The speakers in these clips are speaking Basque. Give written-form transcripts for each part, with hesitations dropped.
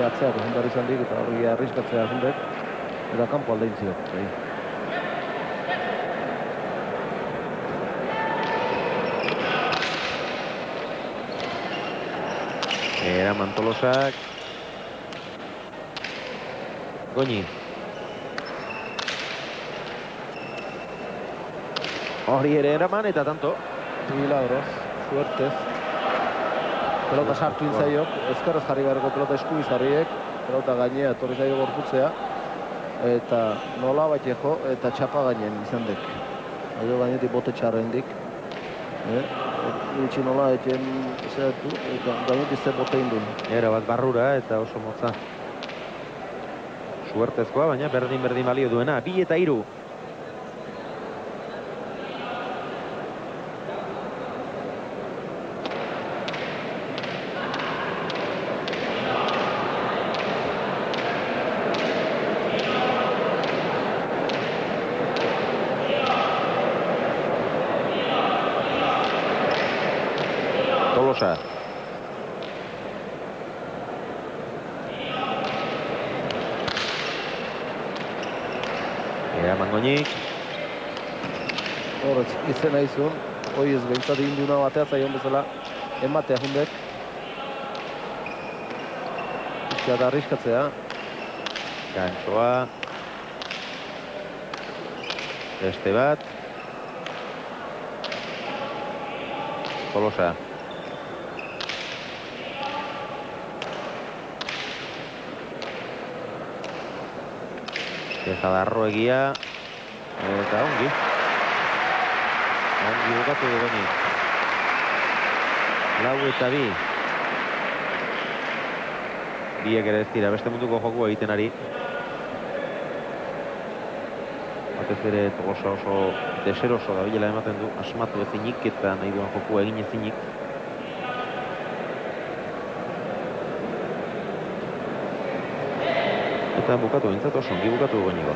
atzeak ezin behar izan dik, eta hori arriskatzea jundek, eta kanpo aldein ziok. Eraman Tolosak. Goñi. Hori ere eraman eta tanto. Milagros, suertez. Pelota sartu intzaiok, ezkerrez jarri beharko pelota eskubiz jarriek, pelota gainea etorri zaio gorputzea, eta nola bat jo, eta txapa gainen izan dek. Aio gainetik bote txarrendik. Itxi nola etxen zehatu, eta gainetik ze bote indun. Era bat barrura eta oso motza. Suertezkoa, baina berdin balio duena. 2 eta 3. Tolosa. Eraman Goñik. Horretz, izena izun, hoi ez behintzat induna batea zaion bezala, ematea jundek. Iskia da arriskatzea. Gantsoa. Beste bat. Tolosa. Dejadarro egia. Eta ongi. Ongi bukatu du Goñi. 4 eta 2. Biek ere ez dira, beste munduko joku egiten ari. Batez ere Tolosa oso deseroso da bilela ematen du, asmatu ezinik eta nahi duan joku egin ezinik. Eta bukatu bintzat oso ongi bukatu du Goñigo.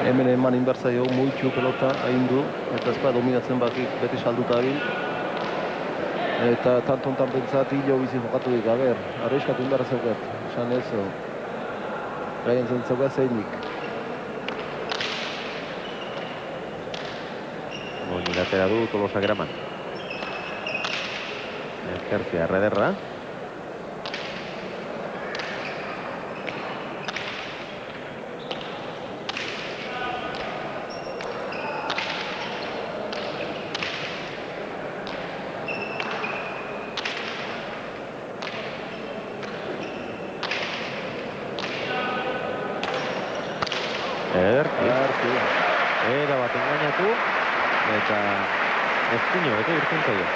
Hemen eman inbertzaio multxu pelota haindu, eta ezpa dominatzen bakik beti salduta abil. Eta tantontan pentsat hilo bizi jokatu dik, arriskatu inberra zeuket, esan ez, gaien zentzeuket zeinik. Goñi gatera du Tolosak eraman. Ezkertzea errederra. Era bat engainatu eta ez dino, eta irten zaio.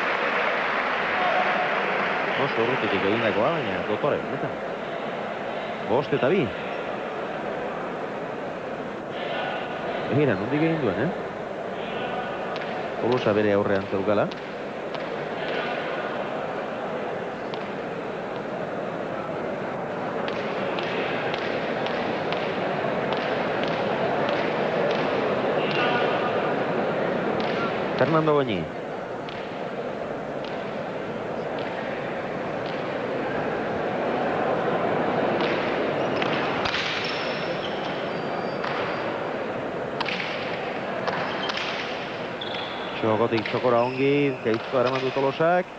Oso urrutitik egindakoa, baina dotore, eta 5 eta 2. Egira, nondik egin duen, Tolosa bere aurrean zeukala. Fernando Goñi. Txokotik txokora ongi, gaizko eraman du Tolosak.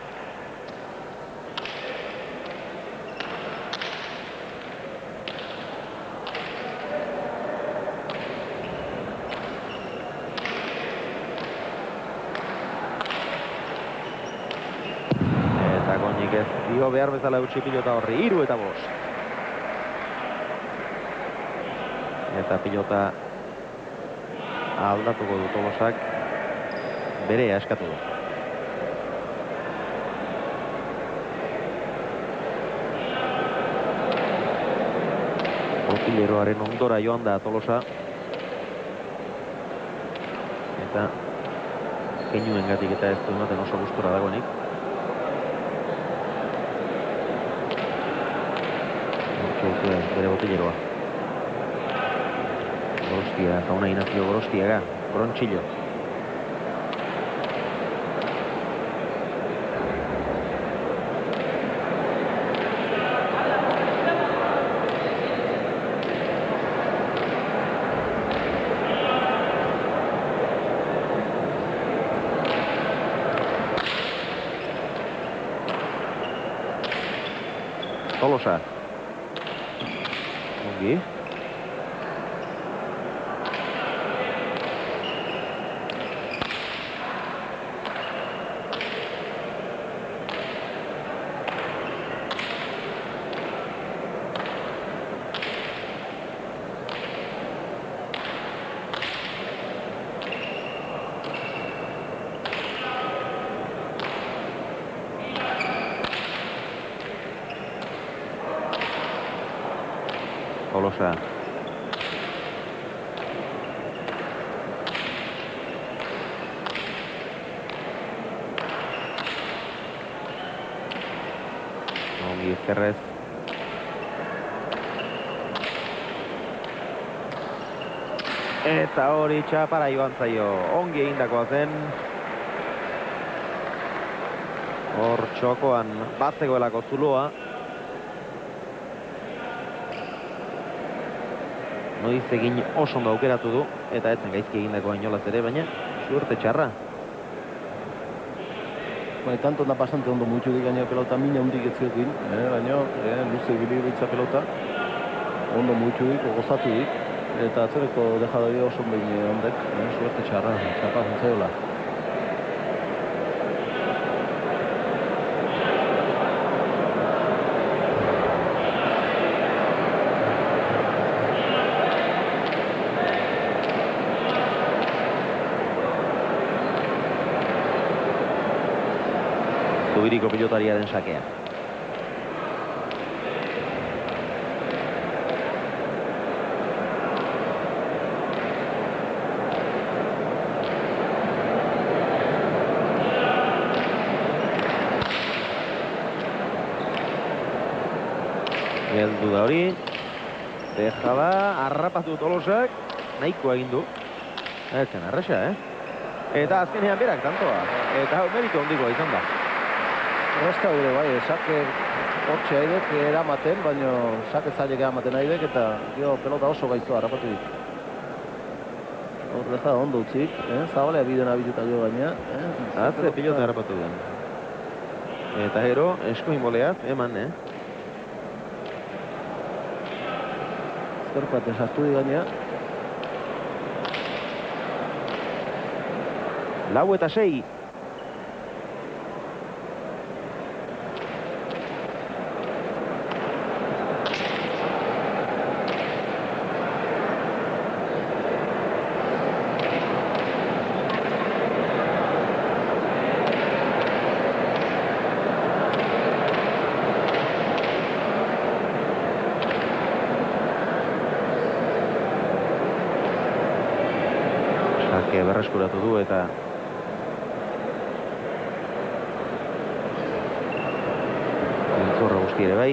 Dio behar bezala eutxi pilota horri, 3 eta 5. Eta pilota aldatuko du Tolosak, bere eskatu du. Botileroaren ondora joan da Tolosa. Eta keinuen gatik eta ez du ematen oso gustora dagoenik. Bere botileroa. Gorostiaga, jauna Ignacio Gorostiaga, Brontxillo. Tolosa. Ongi. Tolosa. Ongi ezkerrez. Eta hori txapara joan zaio. Ongi egindakoa zen. Hor txokoan batzegoelako zuloa. Noiz egin oso ondo aukeratu du, eta etzen gaizki egindakoa inolaz ere, baina suerte txarra. Bai, tanto da bastante ondo muitu di gaina pelota mina hundik etziokin, baina luze ibili bitza pelota, ondo muitu dik, gozatu dik, eta atzereko dejadari oso behin ondek, suerte txarra, txapa zentzaiola. Zubiriko pilotariaren sakea. Geldu da hori. Dejada, harrapatu Tolosak. Nahikoa egin du. Etzen arresa, Eta azkenean berak tantoa. Eta hau meritu hondikoa izan da. Ez da gure bai, sake hortxe haidek eramaten, baina sake zailek eramaten haidek, eta pelota oso gaiztoa harrapatu dit. Hor deja ondo utzik, zabalea bideen abituta jo gaina. Atze pilota harrapatu den. Eta gero, esko inboleaz, eman, Ezkerpaten sartu di gaina. 4-6. Berreskuratu du eta zentzorra guzti ere bai.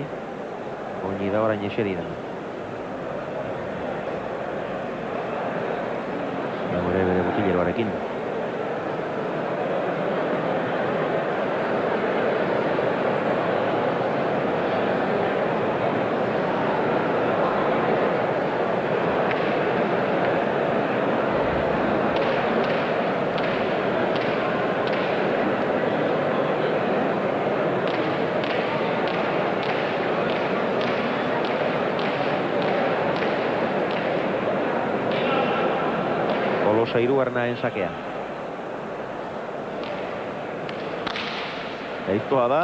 Oini da orain eseri da. Bere botileroarekin. Tolosa hirugarrenaren sakea. Gaiztoa da.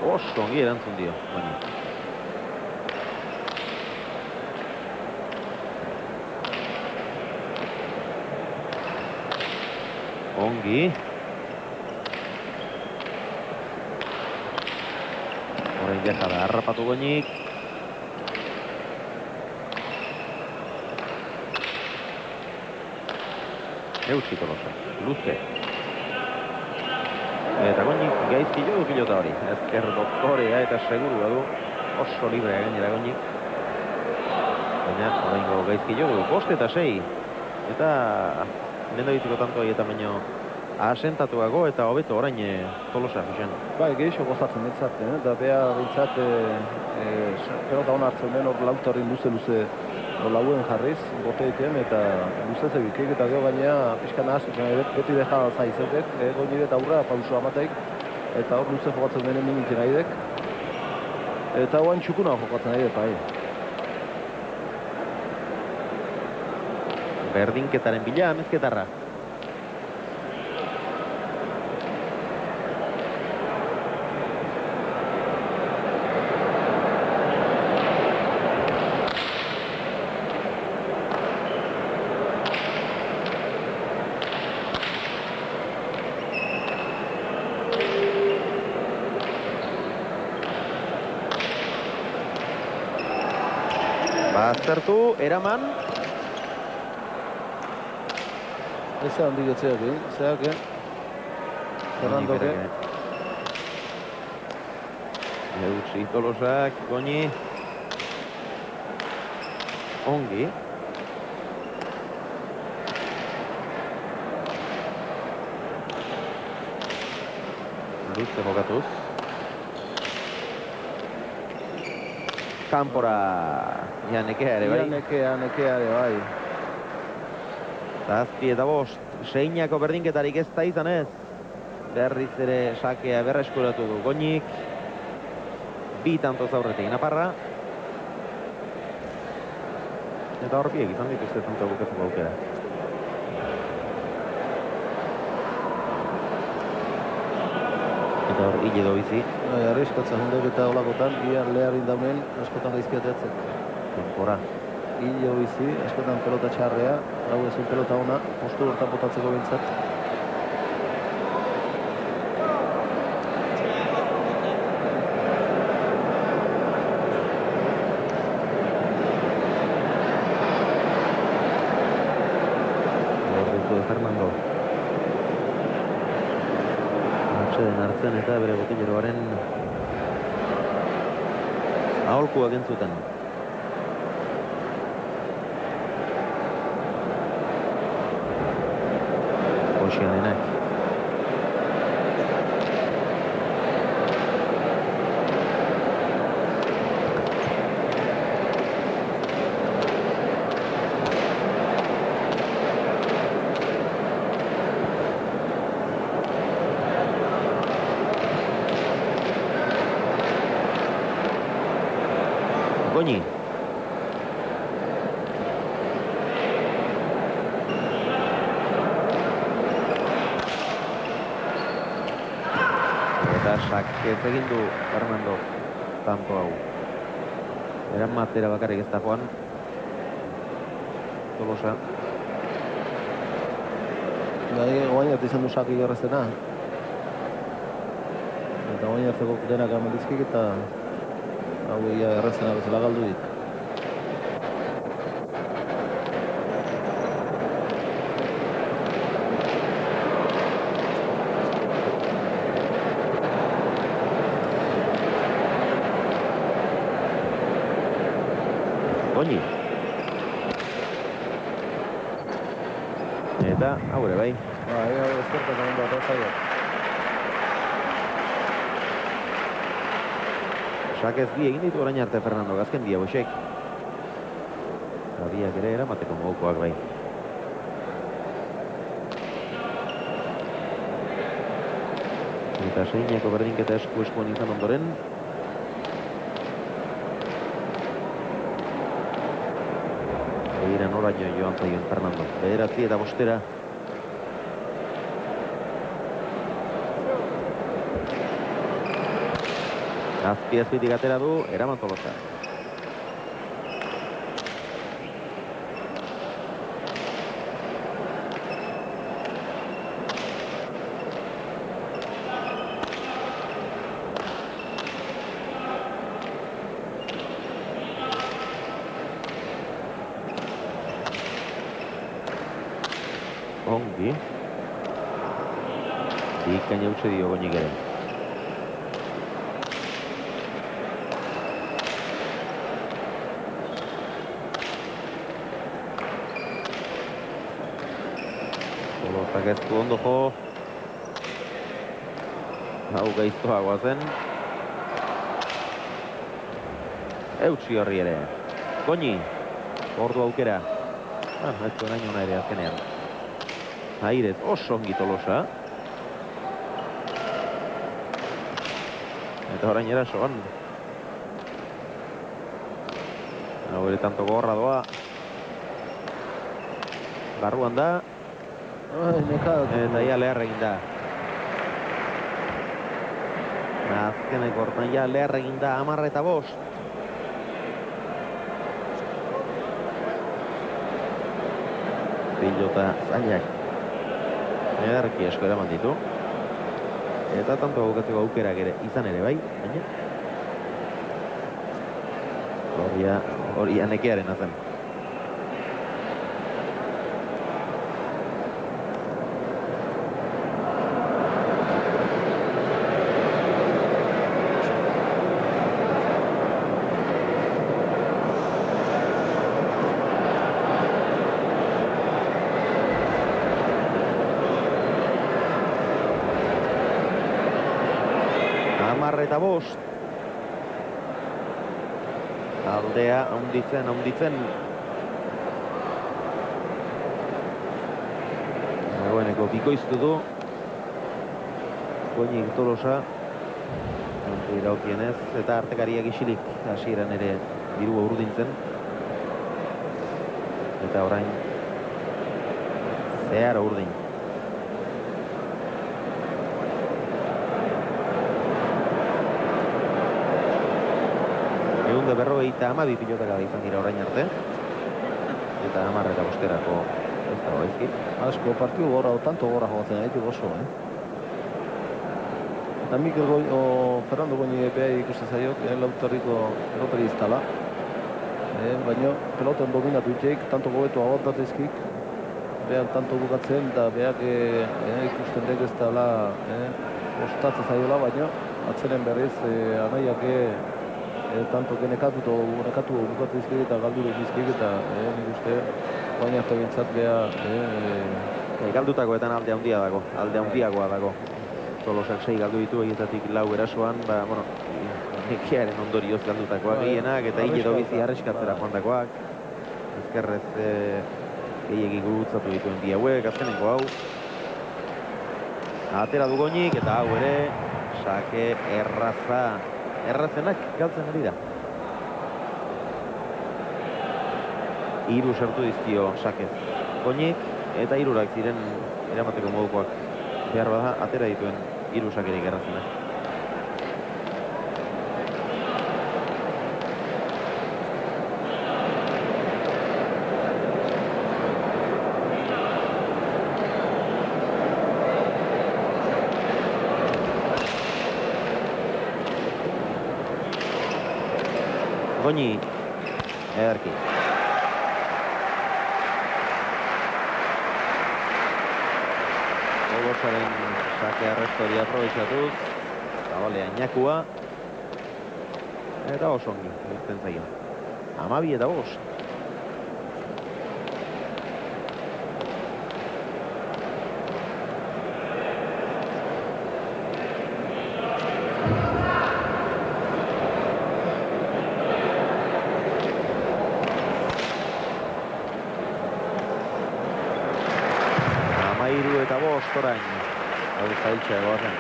Oso ongi erantzun dio. Ongi. Orain deja da harrapatu Goñik. Eutsi Tolosa, luze. Eta Goñik gaizki jo du pilota hori. Ezker doktorea eta seguru badu. Oso librea gainera Goñik. baina oraingo gaizki jo, 5 eta 6. Eta lehendabitzeko tantoa eta baino asentatuago eta hobeto orain Tolosa fixen. Bai, gehiago gozatzen bintzat, eta bea bintzat pelota hona hartzen den hor lautarri luze lauen jarriz, bote egiten eta luze zebikik eta gero gainea pixkan ahazten beti deja zaizetek, goini eta aurra pauso amateik eta hor luze jokatzen denen minutin naidek eta hoan txukuna jokatzen naidek, bai. Berdinketaren bila, amezketarra. Baztertu, eraman. Ez handi getzeak, zeak, Fernando, Eutsi Tolosak, Goñi. Ongi. Luze jokatuz. Kanpora. Nekea ere, bai. Nekea ere, bai. Zazpi eta 5, seinako berdinketarik ez da izan ez. Berriz ere sakea berreskuratu du Goñik. 2 tantoz aurretik Naparra. Eta hor biek izan dituzte tanto bukatzeko aukera. Eta hor hile dobizi. Arriskatzen hundek eta olakotan, gian leharin daunen askotan gaizkiateatzen. Tempora. Hile dobizi, askotan pelota txarrea, hau ezin pelota ona, postu hortan botatzeko bintzat. Fernando. Atxeden hartzen eta bere botileroaren aholkuak entzuten. Oxianenak. Goñi. Eta sakez egin du Fernando tanto hau. Eran matera bakarrik ez da joan. Tolosa. Oain arte izan du saki gerrezena. Eta oain arteko denak amendizkik eta hau ia errezena bezala galdu dit. Goñi. Eta hau ere bai. Hau ezkertak egin bat zaiak. Sakez bi egin ditu orain arte Fernando, azken dia boixek. Biak ere eramateko mogukoak bai. Eta seinako berdinketa eskuan izan ondoren. Begira noraino joan zaion Fernando. 9 eta 5. Azpitik atera du, eraman Tolosa. Ongi. Bikaina utzi dio Goñik ere. Tolosak ez du ondo jo. Hau gaiztoagoa zen. Eutsi horri ere. Goñi. Ordu aukera. Ez duen aino ere azkenean. Airez oso ongi Tolosa. Eta orain erasoan. Hau ere tanto gorra doa. Barruan da. Eta ia lehar egin da. Azkeneko hortan ja lehar egin da 10-5. Pilota zailak. Ederki asko eraman ditu. Eta tanto bukatzeko aukerak ere izan ere bai. Hori nekearen azen. Eta 5. Aldea haunditzen. Dagoeneko bikoiztu du. Goñik Tolosa. Iraukienez eta artekariak isilik. Hasieran ere dirua urdintzen. Eta orain zeharo urdin. Egun da 52 pilotaka izan dira orain arte. Eta 10-5 ez da gaizki. Asko partidu gora, tanto gora jogatzen gaitu oso, Eta Mikel Fernando Goñi epea ikusten zaiok, lautarriko pelotari iztala. Baina peloten dominatu itxeik, tanto gobetu agotatezkik. Behar tanto bukatzen, eta behar ikusten dek ez dela ostatze zaiola, baina atzenen berriz anaiak tanto nekatu bukatu izkik eta galduru izkik eta nik uste baina hartu gintzat behar galdutakoetan alde handiagoa dago. Tolosak 6 galdu ditu egietatik 4 erasoan, nekearen ondorioz galdutakoak gehienak eta hile bizi arreskatzera joandakoak. Ezkerrez gehiagik gurutzatu dituen bi hauek, azkenengo hau. Atera du Goñik eta hau ere sake errazenak galtzen ari da. 3 sartu dizkio sakez Goñik eta 3 ziren eramateko modukoak. Behar bada atera dituen 3 sakerik errazenak. Goñi, ederki. Tolosaren sake arrestori aprobetxatuz. Zabalea Iñakua. Eta oso ongi, irten zaio. 12-5. Orain, hau zailtxea goazen.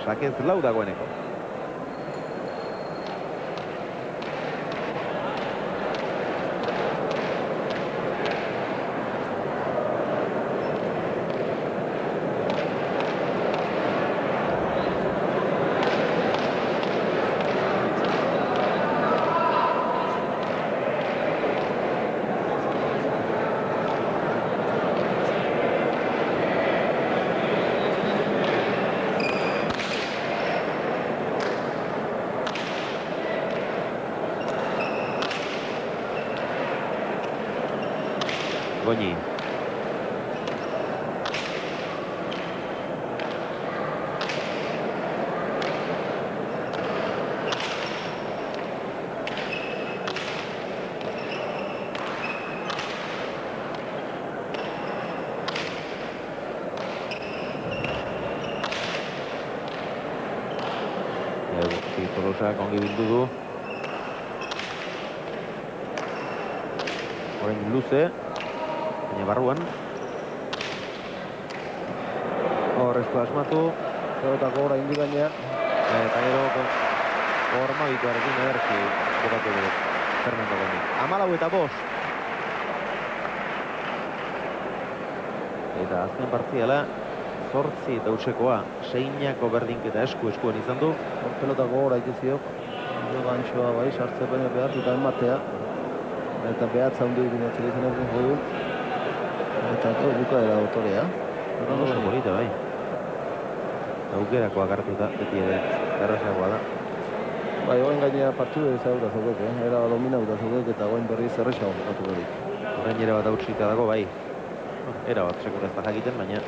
Sakez 4 dagoeneko. Goñi. Tolosak ongi bildu du. Orain luze, baina barruan. Horrezko asmatu. Pelotako gora indi gaina. Eta gero Ormabikoarekin ederki jokatu du Fernando Goñi. 14-5. Eta azken partziala 8-8 seinako berdinketa esku-eskuan izan du. Pelotako gora ikusiok. Gantxoa bai, sartze baina behartuta ematea. Eta behatza hundu egin atzera izan egin jodu. Eta bukaera autorea. Oso polita bai. Aukerakoak hartuta, beti ere errazagoa da. Bai, oain gainera partidu ezagutaz zaudek, era dominautaz zaudek eta oain berriz erresago jokatu berik. Orain ere bat hautsita dago, bai. Era bat sekur ez da jakiten, baina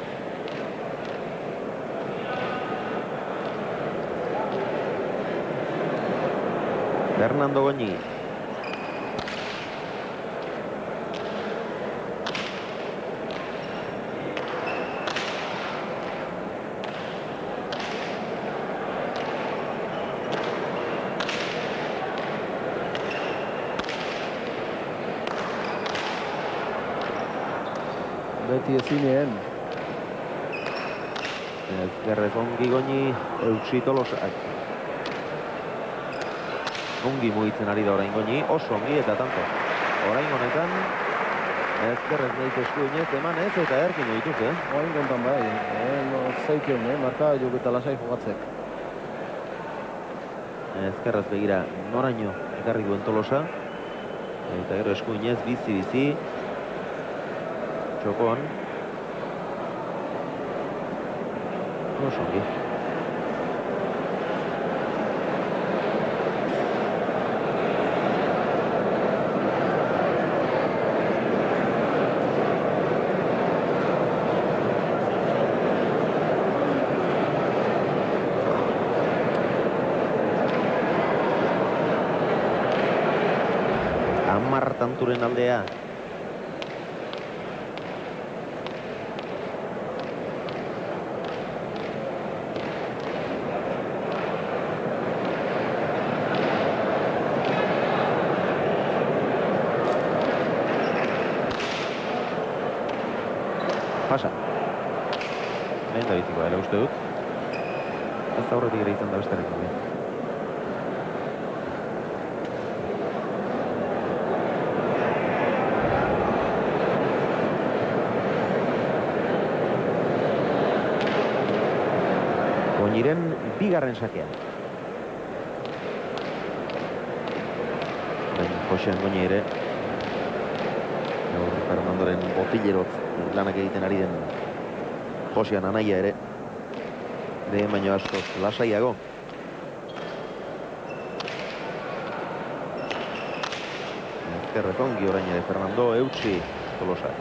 Fernando Goñi. Beti ezineen. Ezkerrez ongi Goñi, eutsi Tolosak. Ongi mugitzen ari da orain Goñi, oso ongi eta tanto. Orain honetan, ezkerrez nahiz eskuinez, eman ez eta erkin dituz, Oain kontan bai, no zeiken, marka juk eta lasai jogatzek. Ezkerrez begira noraino ekarri duen Tolosa. Eta gero eskuinez bizi-bizi. Txokoan. Oso ongi. Hamar tanturen aldea. Pasa. Lehen da biziko dela uste dut. Ez aurretik ere izan da besterik. Goñiren bigarren sakean. Josean Goñi ere. Fernandoren botilerot lanak egiten ari den Josean anaia ere. Lehen baino askoz lasaiago. Ezkerrez ongi orain ere Fernando eutsi Tolosak.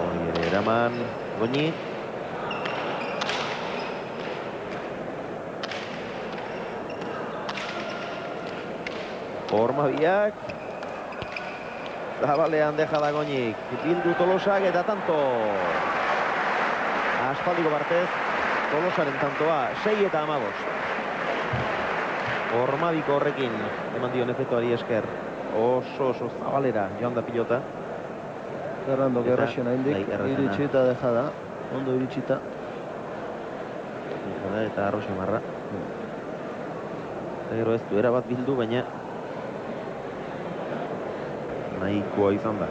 Hori ere eraman Goñi. Ormabiak. Zabalean deja da Goñik. Bildu Tolosak eta tanto. Aspaldiko partez. Tolosaren tantoa. 6-15. Ormabiko horrekin. Eman dion efektuari esker. Oso zabalera joan da pilota. Fernando Gerraxena indik. Iritsita deja da. Ondo iritsita. Eta arroxe marra. Gero ez du erabat bildu, baina nahikoa izan da.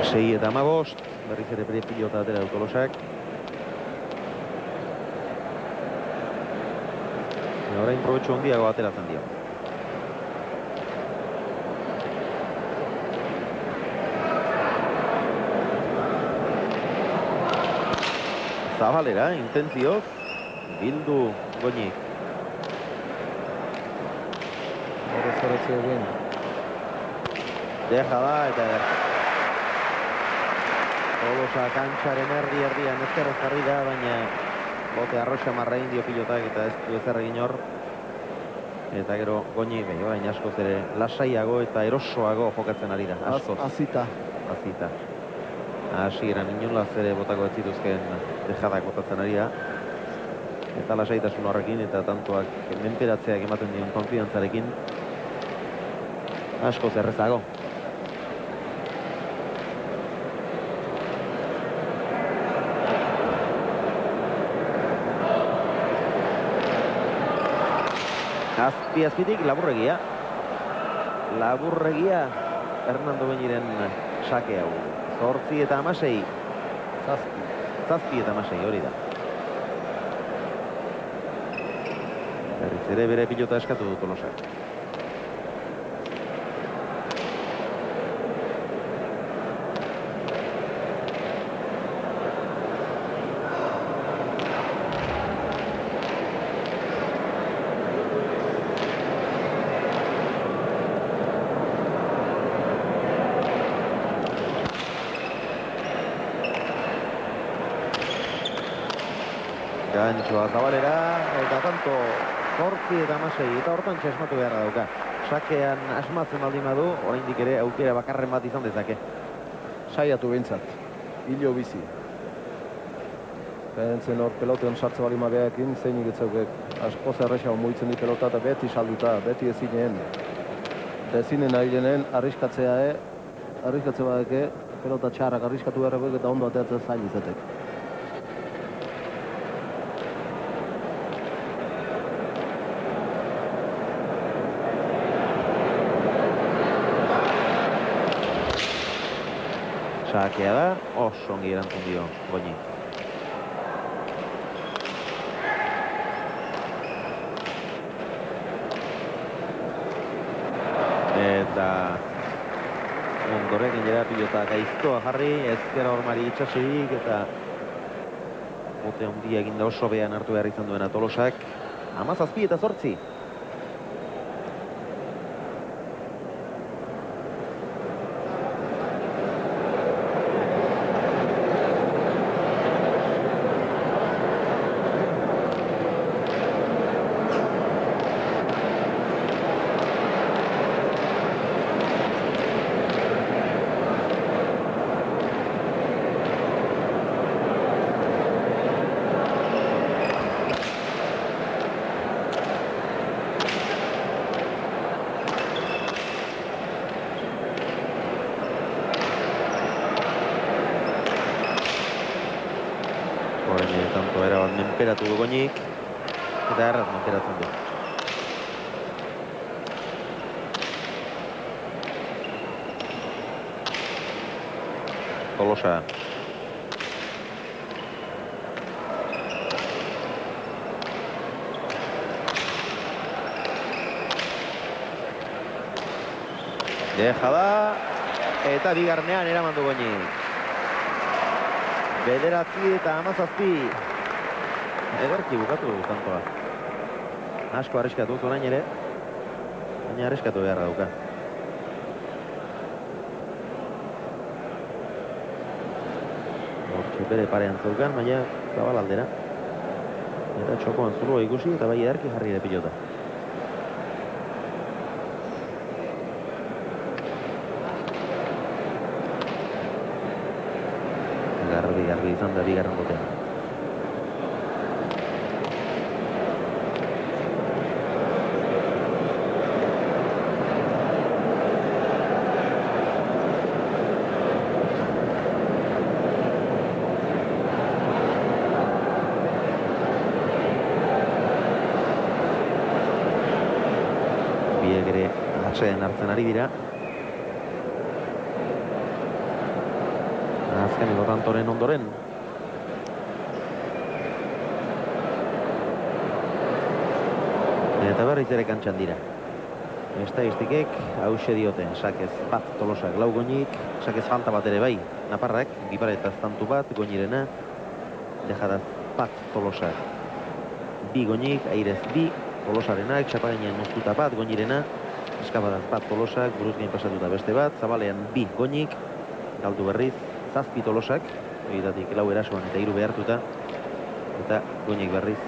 Sei eta 15, berriz ere bere pilota atera du Tolosak. Orain probetxo handiago ateratzen dio. Zabalera, intentzioz, bildu Goñik. bederatzi egin. Deja da eta Tolosa kantxaren erdian ezkerrez jarri da, baina bote arroxa marrain dio pilotak eta ez du ezer egin hor. Eta gero Goñi orain askoz ere lasaiago eta erosoago jokatzen ari da. Azita. Hasieran inolaz ere botako ez zituzken dejadak botatzen ari da. Eta lasaitasun horrekin eta tantoak menperatzeak ematen dion konfidantzarekin askoz errezago. Azpitik Laburregia. Hernando Beñiren sake hau. 8 eta 16. 7 eta 16 hori da. Berriz ere bere pilota eskatu du Tolosak. Gantxoa zabalera, eta tanto 8 eta 16, eta hortan txesmatu beharra dauka. Sakean asmatzen baldin badu, oraindik ere aukera bakarren bat izan dezake. Saiatu behintzat, hilo bizi. Behentzen hor pelotean sartze bali mabeakin, zeinik etzaukek asko zerrexau muitzen di pelota eta beti salduta, beti ezinen. Ezinen ailenen arriskatze badeke, pelota txarrak arriskatu beharreko eta ondo ateatzen zail izatek. Sakea da, oso ongi erantzun dio Goñi. Eta ondoren gainera pilota gaiztoa jarri, ezkera hormari itxasirik eta bote handia eginda oso behan hartu behar izan duena Tolosak. 17 eta 8. Tanto erabat menperatu du Goñik eta erraz menperatzen du. Tolosa. Deja da eta bigarnean eraman du Goñik. 9 eta 17. Ederki bukatu du tantoa. Asko arriskatu orain ere, baina arriskatu beharra dauka. Hortxe bere parean zeukan, baina zabal aldera. Eta txokoan zuloa ikusi eta bai ederki jarri ere pilota. Garbi izan da bigarren botean. Biek ere atsean hartzen ari dira. Azkeneko tantoren ondoren. Eta berriz ere kantxan dira. Estadistikek hause diote, sakez bat Tolosak 4 Goñik, sakez falta bat ere bai, Naparrak, Giparetaz tantu bat, Goñirena, dejadaz bat Tolosak 2 Goñik, Airez 2, Tolosarenak, Txapagainen moztuta bat, Goñirena, Eskapadaz bat Tolosak, buruz gain pasatuta beste bat, zabalean 2 Goñik, galdu berriz, 7 Tolosak, horietatik 4 erasoan eta 3 behartuta, eta Goñik berriz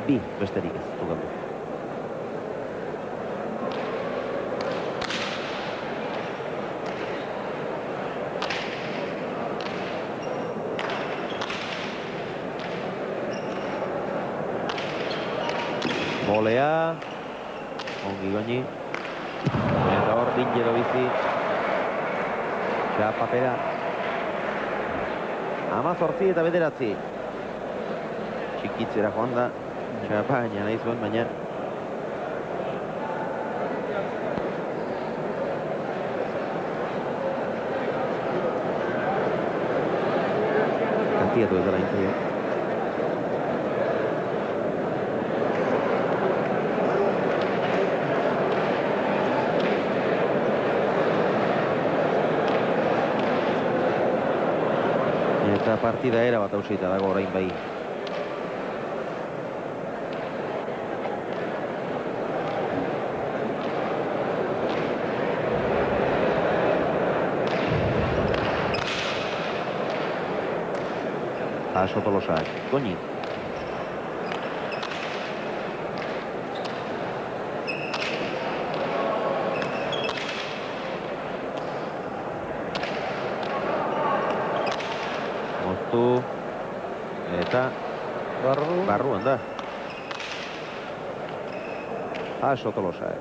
2 besterik ez du galdu. Bolea, ongi Goñi, eta hor Bingero bizi, papera, 18 eta 9. Txikitzera joan da, baina nahi zuen, baina kantiatu ez dela intzaio. Eta partida era bat hausita dago orain bai. Aso Tolosak, Goñi. Moztu. Eta barruan da. Aso Tolosak.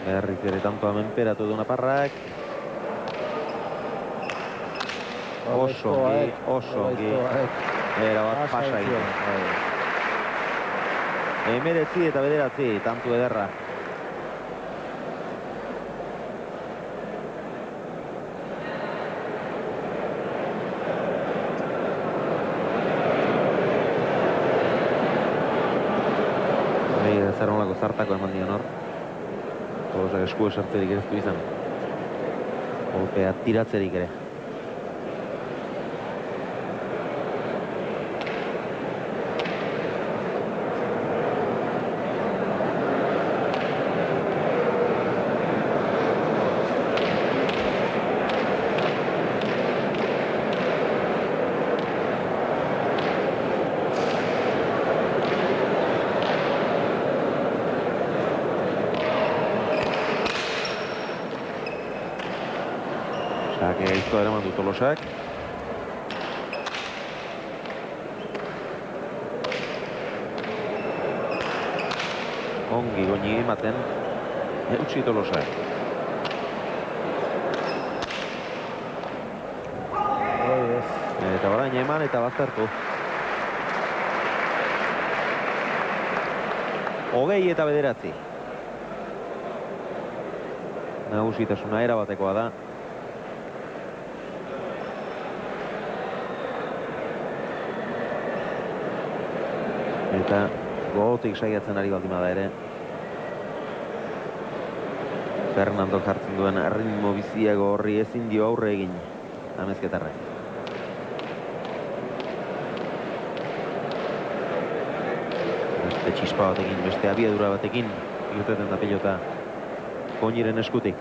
Berriz ere tantoa menperatu du Naparrak. Oso ongi. Era bat pasa egin. 19 eta 9, tantu ederra. Zer nolako zartako eman dion hor. Tolosak esku esartzerik ere ez du izan. Kolpea tiratzerik ere. Sake aiztoa eraman du Tolosak. Ongi Goñi ematen. Eutsi Tolosak. Eta orain eman eta baztertu. 20 eta 9. Nagusitasuna erabatekoa da. Eta gogotik saiatzen ari baldin bada ere. Fernando jartzen duen ritmo biziago horri ezin dio aurre egin Amezketarrek. Beste txispa batekin, beste abiadura batekin irteten da pelota Goñiren eskutik.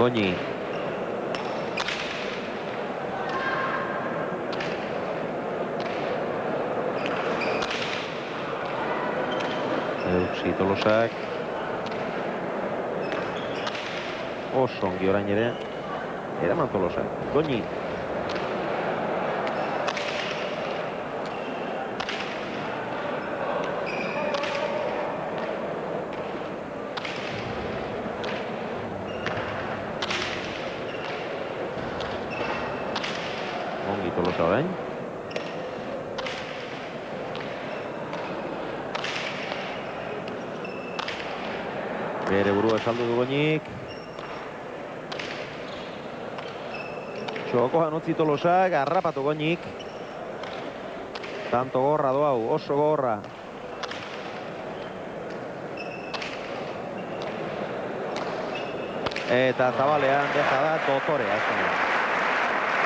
Goñi. Eutsi Tolosak. Oso ongi orain ere. Eraman Tolosak. Goñi. Ongi Tolosa orain. Bere burua saldu du Goñik. Txokoan utzi Tolosak, harrapatu Goñik. Tanto gorra do hau, oso gorra. Eta zabalean deja da dotorea.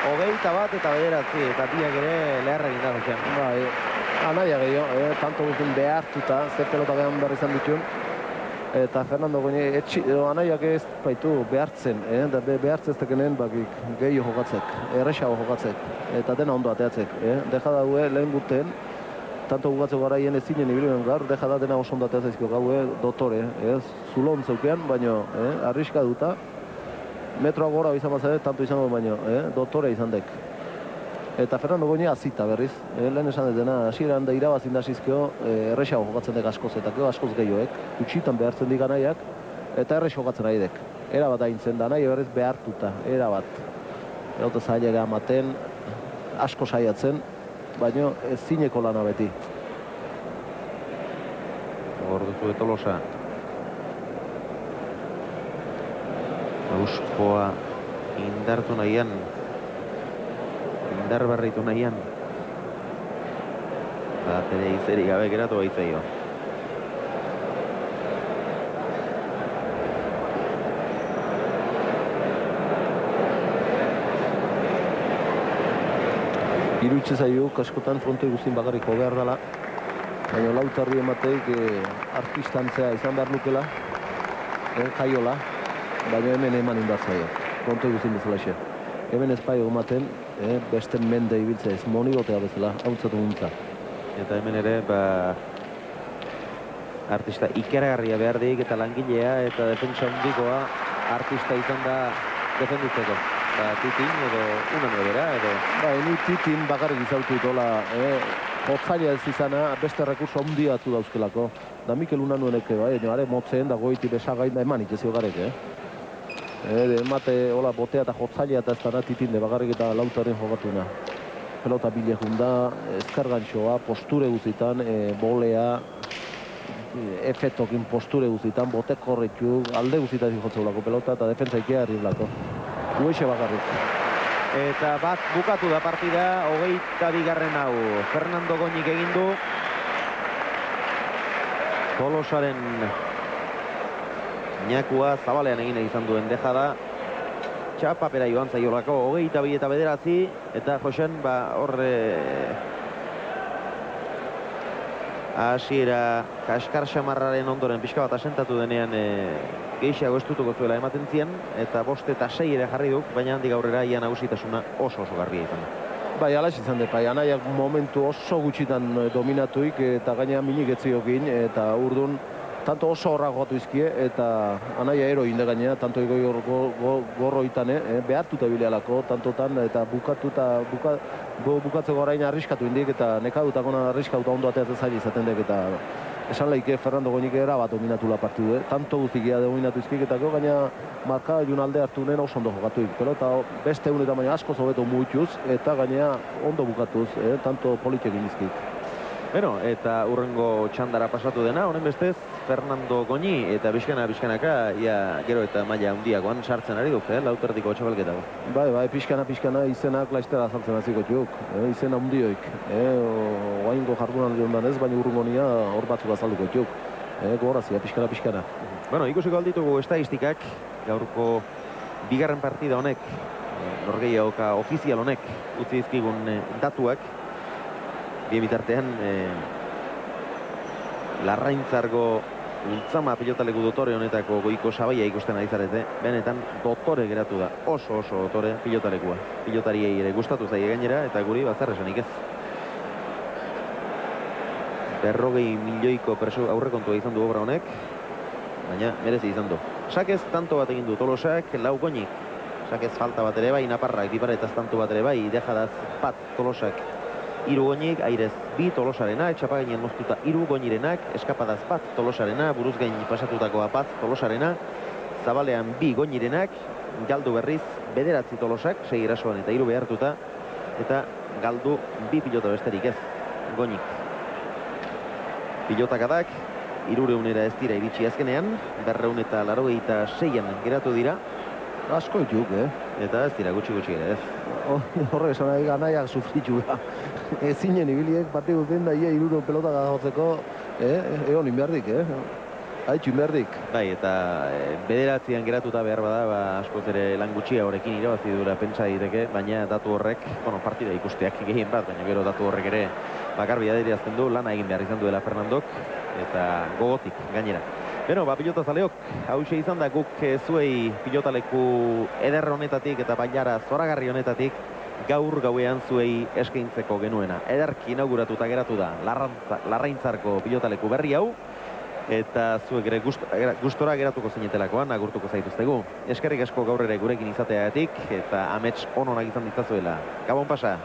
21 eta 9 eta biak ere leharra egin da joan. Bai, anaia gehiago, tanto guztien behartuta, ze pelota behan behar izan ditun. Eta Fernando Goñi, anaiak ez baitu behartzen, da behartzen ez tekenen bakik gehiago jokatzek, erresago jokatzek, eta dena ondo ateatzek. Deja daue lehen guten, tanto gugatzeko garaien ezinen ibiluen gaur, deja da dena oso ondo ateatzezko gaue dotore, zulon zeukean, baino arriska duta, metroa gora izan bazare, tanto izango baino, dotore izan dek. Eta Fernando Goñi azita berriz, lehen esan dena, hasieran da irabazin da zizkio, erresago jokatzen dek askoz, eta askoz gehioek, utxitan behartzen dik anaiak, eta erresago jokatzen nahi dek. Era bat aintzen da, nahi berriz behartuta, era bat. Eta zailega amaten, asko saiatzen, baina ez zineko lana beti. Gorduzu Tolosa. Euskoa indartu nahian. Indar berritu nahian. Bat ere izeri gabe geratu baitzaio. Irutxe zaio, kaskotan fronte guztien bakarrik behar dela. Baina Lautarri emateik artistantzea izan behar nukela. Jaiola. Baina hemen eman indar zaio. Fronte guztien bezala. Hemen espaio ematen, beste mende ibiltzea ez, monigotea bezala, hauntzatu guntza. Eta hemen ere, artista ikeragarria behar dik eta langilea eta defensa handikoa artista izan da defenditzeko. Titin edo una nuebera edo... Ni Titin bakarrik izautu itola, hotzaila ez izana beste rekurso handi batzu dauzkelako. Da Mikel Unanueneke, are motzen da goiti besagain eman itezio garek, emate hola botea eta jotzailea eta ez dara Titin de bakarrik eta Lautaren jogatuna. Pelota bile junda, ezkargantxoa, posture guzitan, bolea, efetokin posture guzitan, botek korretu, alde guzitan jotzeulako pelota eta defensa ikea herriblako. Uexe bakarrik. Eta bat bukatu da partida, 22. hau. Fernando Goñik egin du. Tolosaren Ñakua zabalean egin izan duen deja da. Txapapera joan zaiolako 22 eta 9 eta Josen horre hasiera kaskar xamarraren ondoren pixka bat asentatu denean gehiago estutuko zuela ematen zien eta 5 eta 6 ere jarri duk, baina handik aurrera ia nagusitasuna oso garbia izan da. Bai, alax izan de, anaiak momentu oso gutxitan dominatuik eta gaina minik etziokin eta urdun tanto oso horra jokatu izkie eta anaia ero inde gainea, tanto egoi gorro itane, behartuta bilealako, tantotan eta bukatzeko orain arriskatu indik eta nekadutako arriskauta ondo ateatzen zaila izaten dek eta esan lehike Fernando Goñik erabat dominatula partidu, tanto guztikia dominatu izkik eta gaina marka ilun alde hartu nien oso ondo jokatuik, pero eta beste egun eta baina asko zobeto muituz eta gainea ondo bukatuz, tanto politekin izkik. Bueno, eta urrengo txandara pasatu dena, honen bestez, Fernando Goñi eta pixkanaka, gero eta maila handiagoan sartzen ari duk, Lauterdiko txapelketa. Bai, pixkana izenak laiztera azaltzen hasiko juk, izena handioik. Oaingo jardunan lehondan ez, baina urrungo nia hor batzuk azalduko juk. Gogorazia, pixkana. Bueno, ikusiko alditugu estadistikak, gaurko bigarren partida honek, norgehiagoka ofizial honek, utzi izkigun datuak, bien bitartean, Larraintzargo Ultzama pilotaleku dotore honetako goiko sabaia ikusten ari zarete. Benetan dotore geratu da, oso dotore pilotalekua. Pilotariei ere gustatu zaie gainera eta guri bazar esanik ez. 40 milioiko aurrekontua izan du obra honek, baina merezi izan du. Sakez tanto bat egin du Tolosak, lau Goñik. Sakez falta bat ere bai, Naparrak, Diparetaz tanto bat ere bai, dejadaz bat Tolosak. 3 Goñik, airez 2 Tolosarena, etxapagainean moztuta 3 Goñirenak, eskapadaz bat Tolosarena, buruz gain pasatutakoa bat Tolosarena, zabalean 2 Goñirenak, galdu berriz 9 Tolosak, 6 erasoan eta 3 behartuta, eta galdu 2 pilota besterik ez, Goñik. Pilotakadak, 300 ez dira iritsi azkenean, 286an geratu dira. Asko dituk, Eta ez dira gutxi ere ez. Horre esan nahi ganaiak sufritu da. ezinen ibiliek partidu guztien da ia iruro pelota gajotzeko, egon inberdik, haitxu inberdik. Bai, eta bederatzean geratuta behar bada, ba, askoz ere lan gutxia horrekin irabazi dura pentsa daiteke, baina datu horrek, bueno, partida ikusteak gehien bat, baina gero datu horrek ere bakarbi adierazten du, lana egin behar izan duela Fernandok, eta gogotik gainera. Beno, ba, pilotazaleok, hause izan da guk zuei pilotaleku eder honetatik eta bailara zoragarri honetatik gaur gauean zuei eskaintzeko genuena. Ederki inauguratuta geratu da Larraintzarko pilotaleku berri hau, eta zuek ere gustora geratuko zinetelakoan agurtuko zaituztegu. Eskerrik asko gaur ere gurekin izateagatik eta amets ononak izan ditzazuela. Gabon pasa!